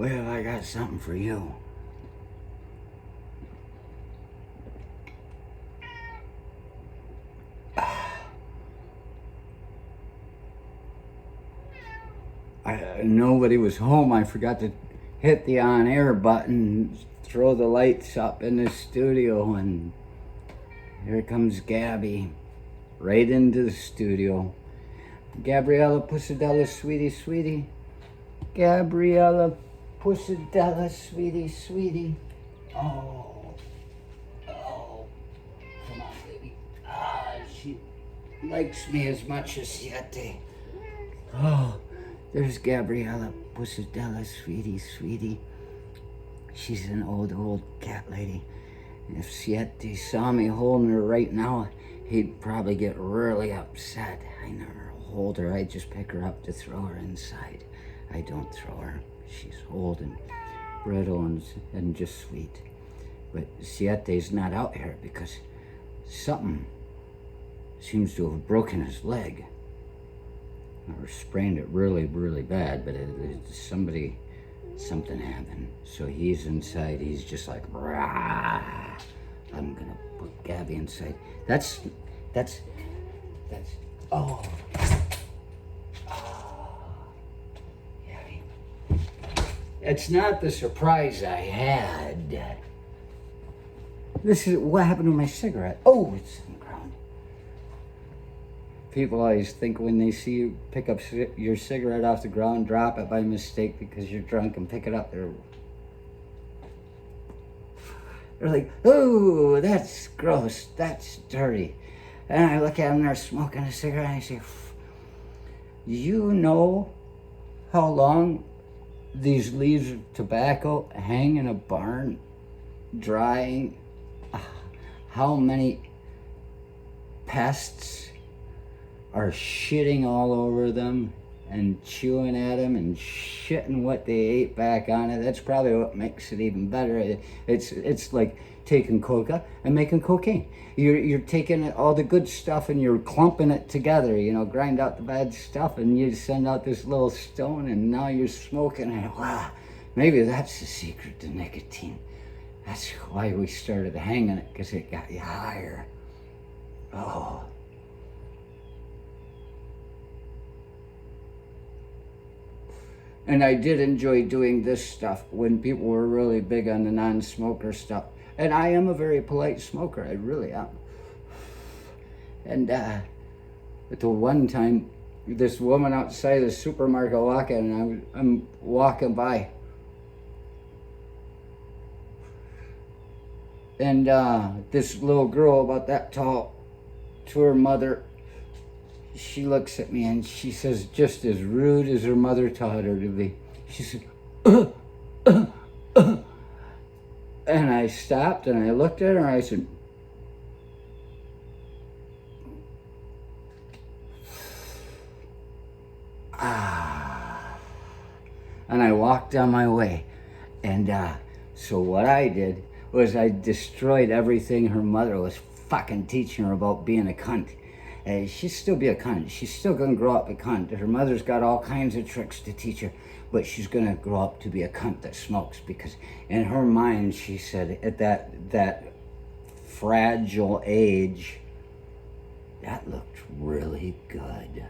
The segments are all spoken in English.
Well, I got something for you. Nobody was home. I forgot to hit the on-air button, throw the lights up in the studio, and here comes Gabby, right into the studio. Gabriella Pussidella Sweety Sweety. Gabriella Pussidella Sweety Sweety. Oh, come on, baby. She likes me as much as Siete. Oh, there's Gabriella Pussidella Sweety Sweety. She's an old cat lady. If Siete saw me holding her right now, he'd probably get really upset. I never hold her. I just pick her up to throw her inside. I don't throw her. She's old and brittle and just sweet. But Siete's not out here because something seems to have broken his leg. Or sprained it really, really bad, but something happened. So he's inside. He's just like, rah. I'm gonna put Gabby inside. That's, oh. Gabby. It's not the surprise I had. This is what happened to my cigarette. Oh, it's on the ground. People always think when they see you pick up your cigarette off the ground, drop it by mistake because you're drunk and pick it up. They're like, oh, that's gross, that's dirty. And I look at them, they're smoking a cigarette, and I say, you know how long these leaves of tobacco hang in a barn, drying? How many pests are shitting all over them and chewing at them and shitting what they ate back on it. That's probably what makes it even better. It's like taking coca and making cocaine. You're taking all the good stuff and you're clumping it together, grind out the bad stuff, and you send out this little stone, and now you're smoking it. Wow, maybe that's the secret to nicotine. That's why we started hanging it, because it got you higher. Oh. And I did enjoy doing this stuff when people were really big on the non-smoker stuff. And I am a very polite smoker, I really am. And at the one time, this woman outside the supermarket walking, and I'm walking by. And this little girl about that tall, to her mother, she looks at me and she says, just as rude as her mother taught her to be. She said, And I stopped and I looked at her and I said, and I walked on my way. And so what I did was I destroyed everything her mother was fucking teaching her about being a cunt. She'd still be a cunt. She's still gonna grow up a cunt. Her mother's got all kinds of tricks to teach her, but she's gonna grow up to be a cunt that smokes, because in her mind, she said, at that fragile age, that looked really good.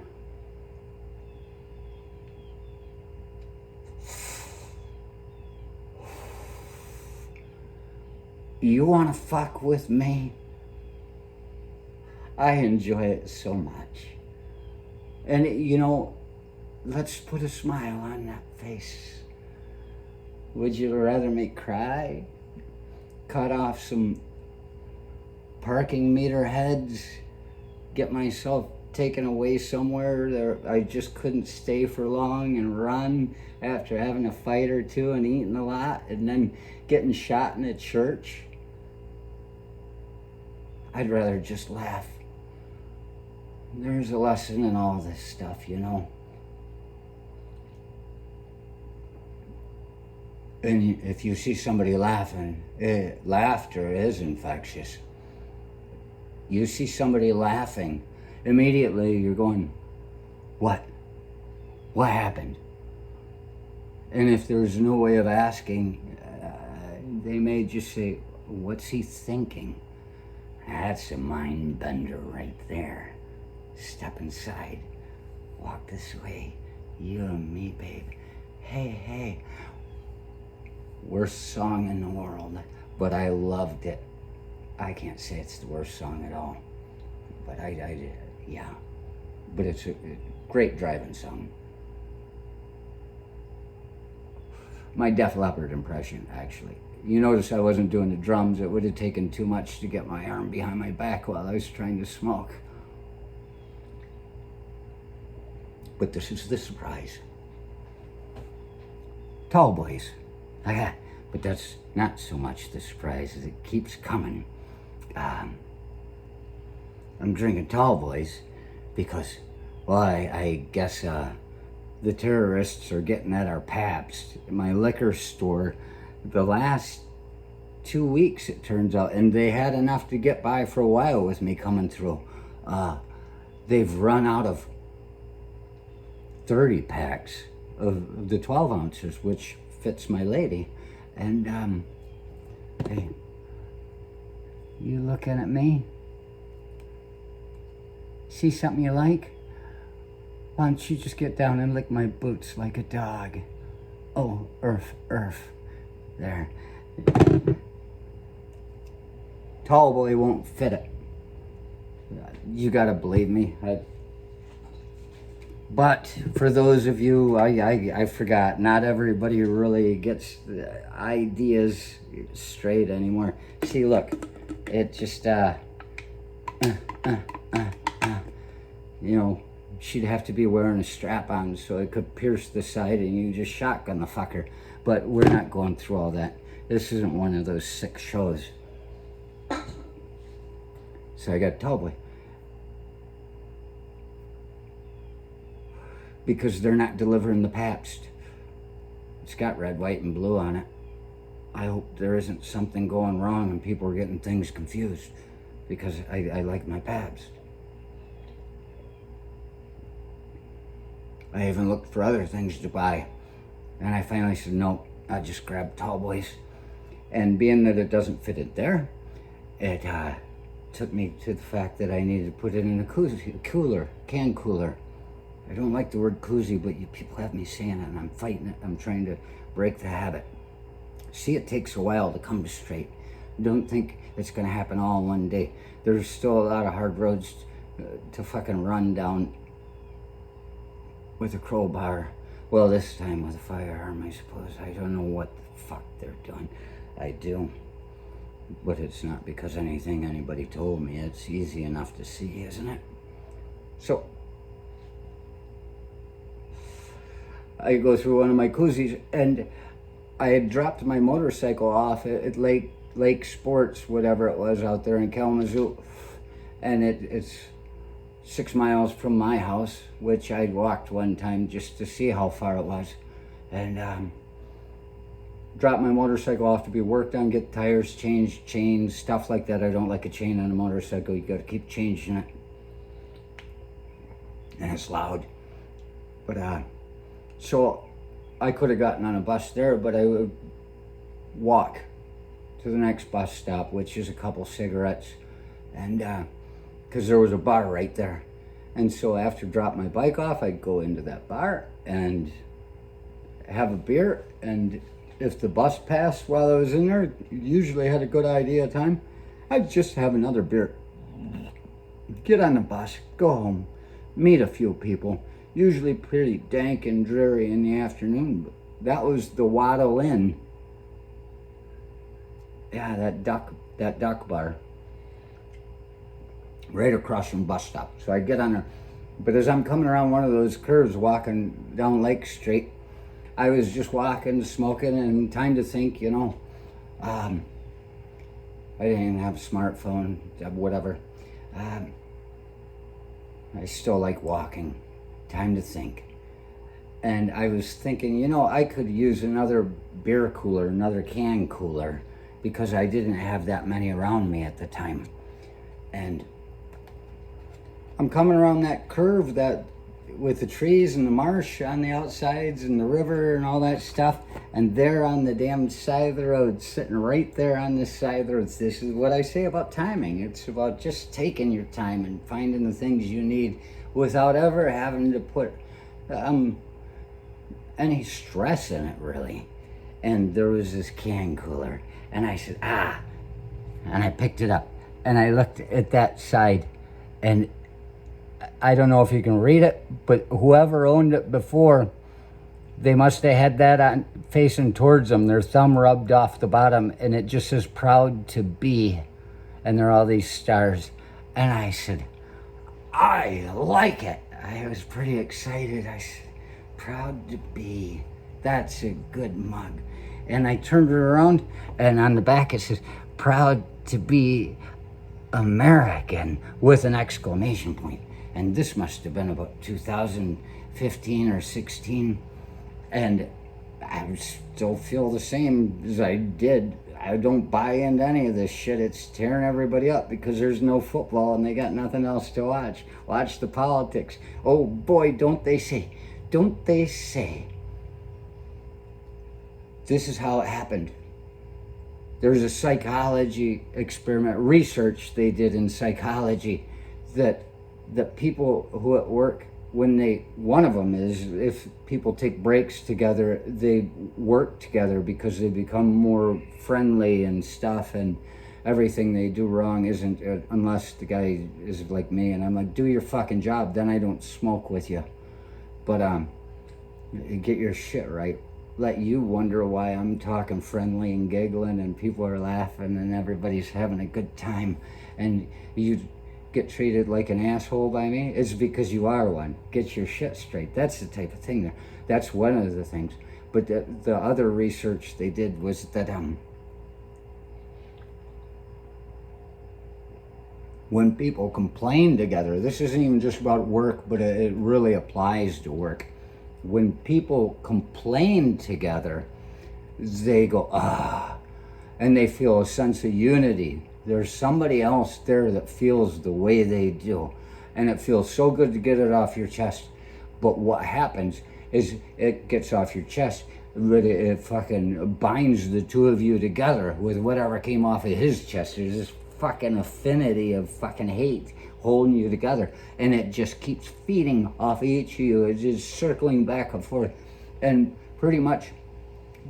You wanna fuck with me? I enjoy it so much. And let's put a smile on that face. Would you rather me cry? Cut off some parking meter heads? Get myself taken away somewhere that I just couldn't stay for long and run after having a fight or two and eating a lot and then getting shot in a church? I'd rather just laugh. There's a lesson in all this stuff, And if you see somebody laughing, laughter is infectious. You see somebody laughing, immediately you're going, what? What happened? And if there's no way of asking, they may just say, what's he thinking? That's a mind bender right there. Step inside. Walk this way. You and me, babe. Hey, hey. Worst song in the world, but I loved it. I can't say it's the worst song at all, but I did, yeah. But it's a great driving song. My Def Leppard impression, actually. You notice I wasn't doing the drums. It would have taken too much to get my arm behind my back while I was trying to smoke. But this is the surprise. Tall Boys. But that's not so much the surprise as it keeps coming. I'm drinking Tall Boys because, well, I guess the terrorists are getting at our Pabst. My liquor store, the last 2 weeks, it turns out, and they had enough to get by for a while with me coming through. They've run out of 30 packs of the 12 ounces, which fits my lady. And, hey, you looking at me? See something you like? Why don't you just get down and lick my boots like a dog? Oh, Earth. There. Tall Boy won't fit it. You gotta believe me. But for those of you, I forgot, not everybody really gets the ideas straight anymore. See, look, it just, you know, she'd have to be wearing a strap on so it could pierce the side and you just shotgun the fucker. But we're not going through all that. This isn't one of those sick shows. So I got Tall Boy. Because they're not delivering the Pabst. It's got red, white, and blue on it. I hope there isn't something going wrong and people are getting things confused, because I like my Pabst. I even looked for other things to buy, and I finally said, no, I'll just grab Tall Boys. And being that it doesn't fit it there, it took me to the fact that I needed to put it in a can cooler. I don't like the word koozie, but you people have me saying it, and I'm fighting it. I'm trying to break the habit. See, it takes a while to come to straight. Don't think it's going to happen all in one day. There's still a lot of hard roads to fucking run down with a crowbar. Well, this time with a firearm, I suppose. I don't know what the fuck they're doing. I do. But it's not because anything anybody told me. It's easy enough to see, isn't it? So I go through one of my koozies, and I had dropped my motorcycle off at Lake Sports, whatever it was, out there in Kalamazoo. And it's 6 miles from my house, which I'd walked one time just to see how far it was. And dropped my motorcycle off to be worked on, get tires changed, chains, stuff like that. I don't like a chain on a motorcycle. You got to keep changing it. And it's loud. But so I could have gotten on a bus there, but I would walk to the next bus stop, which is a couple cigarettes, and because there was a bar right there. And so after drop my bike off, I'd go into that bar and have a beer, and if the bus passed while I was in there, usually had a good idea of time, I'd just have another beer. Get on the bus, go home, meet a few people, usually pretty dank and dreary in the afternoon. But that was the Waddle Inn. Yeah, that duck bar. Right across from bus stop. So I get on there. But as I'm coming around one of those curves walking down Lake Street, I was just walking, smoking, and time to think, you know. I didn't even have a smartphone, whatever. I still like walking. Time to think. And I was thinking, you know, I could use another beer cooler, another can cooler, because I didn't have that many around me at the time. And I'm coming around that curve that with the trees and the marsh on the outsides and the river and all that stuff, and they're on the damn side of the road, sitting right there on this side of the road. This is what I say about timing. It's about just taking your time and finding the things you need without ever having to put any stress in it, really. And there was this can cooler, and I said, and I picked it up, and I looked at that side, and I don't know if you can read it, but whoever owned it before, they must have had that on facing towards them, their thumb rubbed off the bottom, and it just says proud to be, and there are all these stars. And I said, I like it. I was pretty excited. I said, proud to be. That's a good mug. And I turned it around, and on the back it says, proud to be American, with an exclamation point. And this must have been about 2015 or 16. And I still feel the same as I did. I don't buy into any of this shit. It's tearing everybody up because there's no football and they got nothing else to watch. Watch the politics. Oh boy, don't they say. This is how it happened. There's a psychology experiment, research they did in psychology, that people who at work, one of them is, if people take breaks together, they work together because they become more friendly and stuff, and everything they do wrong isn't, unless the guy is like me and I'm like, do your fucking job, then I don't smoke with you. But get your shit right. Let you wonder why I'm talking friendly and giggling and people are laughing and everybody's having a good time, and you get treated like an asshole by me. It's because you are one. Get your shit straight. That's the type of thing there. That's one of the things. But the other research they did was that when people complain together, this isn't even just about work, but it really applies to work. When people complain together, they go, and they feel a sense of unity. There's somebody else there that feels the way they do. And it feels so good to get it off your chest. But what happens is it gets off your chest, but it fucking binds the two of you together with whatever came off of his chest. There's this fucking affinity of fucking hate holding you together, and it just keeps feeding off each of you. It's just circling back and forth, and pretty much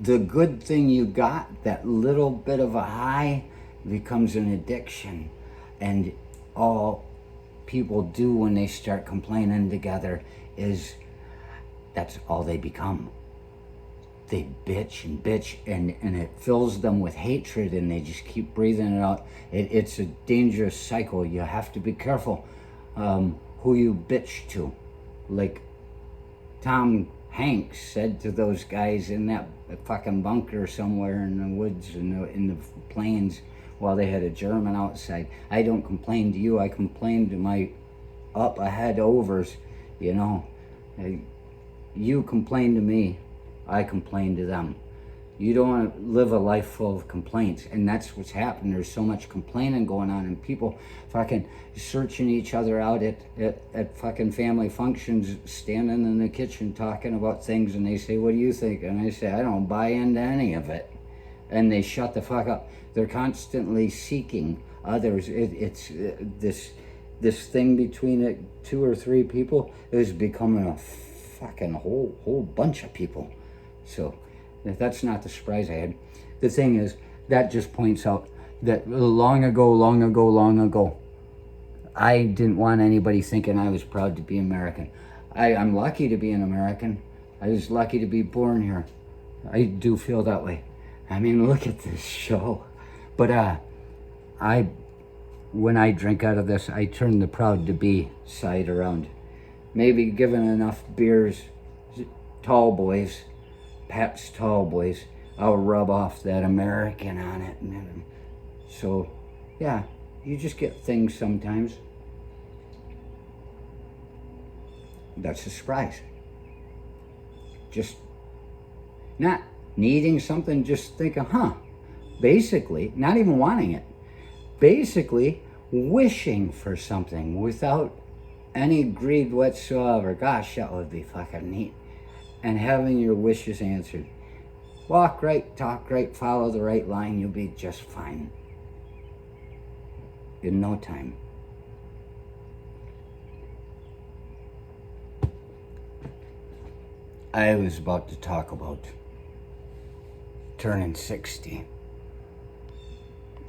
the good thing you got, that little bit of a high, becomes an addiction. And all people do when they start complaining together is that's all they become. They bitch and bitch, and it fills them with hatred, and they just keep breathing it out. It's a dangerous cycle. You have to be careful who you bitch to. Like Tom Hanks said to those guys in that fucking bunker somewhere in the woods, in the plains, while they had a German outside. I don't complain to you, I complain to my up ahead overs, you know. You complain to me, I complain to them. You don't want to live a life full of complaints, and that's what's happened. There's so much complaining going on, and people fucking searching each other out at fucking family functions, standing in the kitchen talking about things, and they say, what do you think? And I say, I don't buy into any of it. And they shut the fuck up. They're constantly seeking others. It's this thing between two or three people is becoming a fucking whole bunch of people. So that's not the surprise I had. The thing is, that just points out that long ago, I didn't want anybody thinking I was proud to be American. I'm lucky to be an American. I was lucky to be born here. I do feel that way. I mean, look at this show. But when I drink out of this, I turn the proud to be side around. Maybe given enough beers, tall boys, Pabst tall boys, I'll rub off that American on it. So, yeah, you just get things sometimes. That's a surprise. Just not needing something, just thinking, basically, not even wanting it. Basically, wishing for something without any greed whatsoever. Gosh, that would be fucking neat. And having your wishes answered. Walk right, talk right, follow the right line, you'll be just fine. In no time. I was about to talk about turning 60.